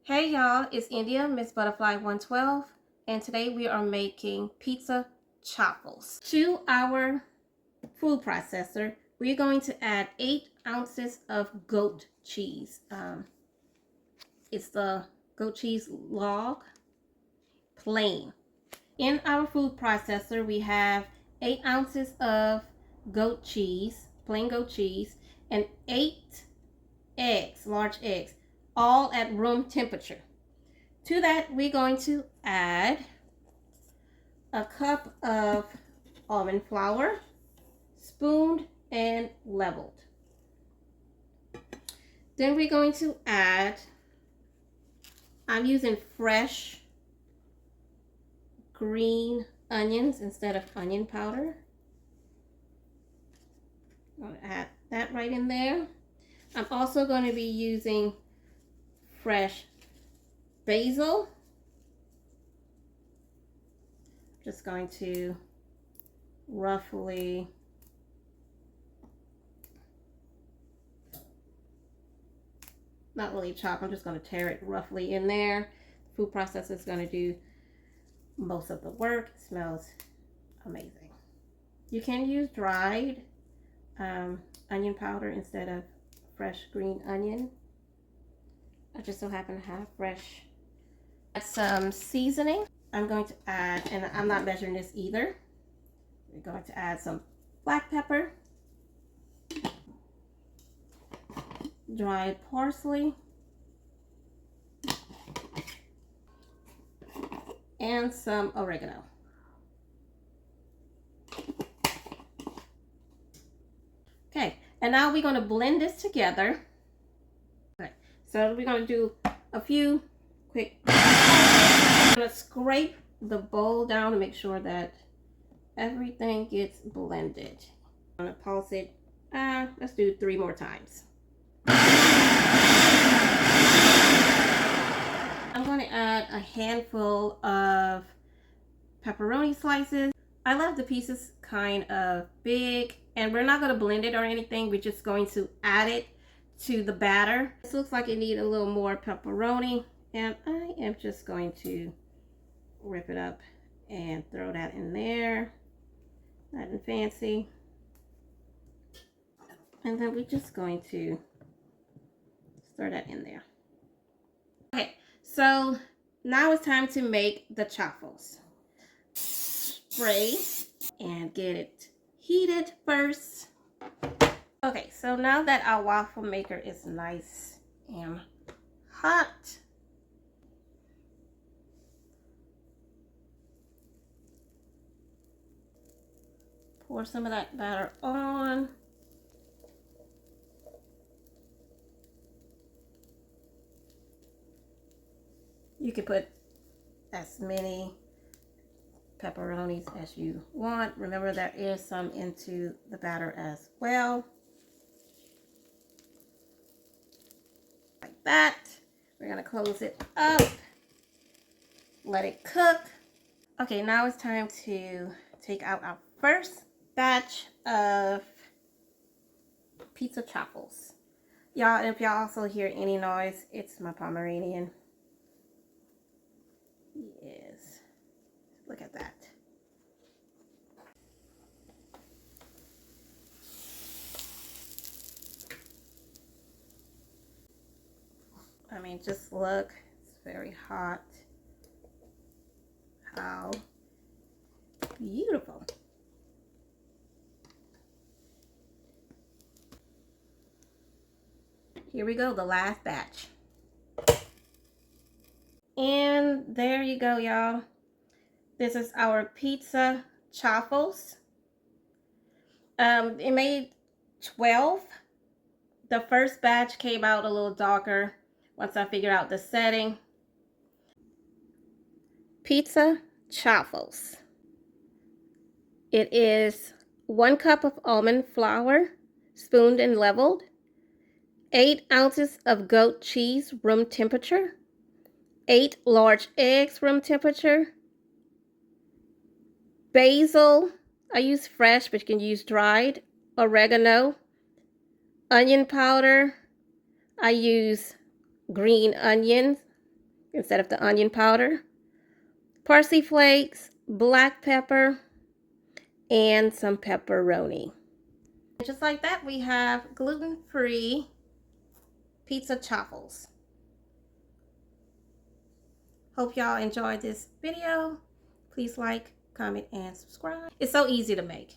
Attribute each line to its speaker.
Speaker 1: Hey y'all, it's India, Miss Butterfly 112, and today we are making pizza chaffles. To our food processor, we're going to add 8 ounces of goat cheese. It's the goat cheese log, plain. In our food processor, we have 8 ounces of goat cheese, plain goat cheese, and 8 eggs, large eggs, all at room temperature. To that, we're going to add a cup of almond flour, spooned and leveled. Then we're going to add, I'm using fresh green onions instead of onion powder. I'm going to add that right in there. I'm also going to be using fresh basil. Just going to roughly not really chop, I'm just going to tear it roughly in there. Food processor is going to do most of the work. It smells amazing. You can use dried onion powder instead of fresh green onion. I just so happen to have fresh. Add some seasoning. I'm going to add, and I'm not measuring this either, we're going to add some black pepper, dried parsley, and some oregano. Okay, and now we're going to blend this together. Okay, so we're going to do a few quick. I'm going to scrape the bowl down to make sure that everything gets blended. I'm going to pulse it. Let's do 3 more times. I'm going to add a handful of pepperoni slices. I love the pieces kind of big, and we're not going to blend it or anything. We're just going to add it to the batter. This looks like it needs a little more pepperoni, and I am just going to rip it up and throw that in there. Nothing fancy. And then we're just going to stir that in there. Okay, so now it's time to make the chaffles. Spray and get it heated first. Okay, so now that our waffle maker is nice and hot, pour some of that batter on. You can put as many pepperonis as you want. Remember, there is some into the batter as well. Like that. We're going to close it up. Let it cook. Okay, now it's time to take out our first batch of pizza chaffles. Y'all, if y'all also hear any noise, it's my Pomeranian. Yes. Look at that. I mean, just look. It's very hot. How beautiful. Here we go, the last batch. And there you go, y'all. This is our pizza chaffles. It made 12. The first batch came out a little darker once I figured out the setting. Pizza chaffles. It is 1 cup of almond flour, spooned and leveled, 8 ounces of goat cheese, room temperature, 8 large eggs, room temperature, basil, I use fresh, but you can use dried, oregano, onion powder, I use green onions, instead of the onion powder, parsley flakes, black pepper, and some pepperoni. Just like that, we have gluten-free pizza chaffles. Hope y'all enjoyed this video. Please like, comment, and subscribe. It's so easy to make.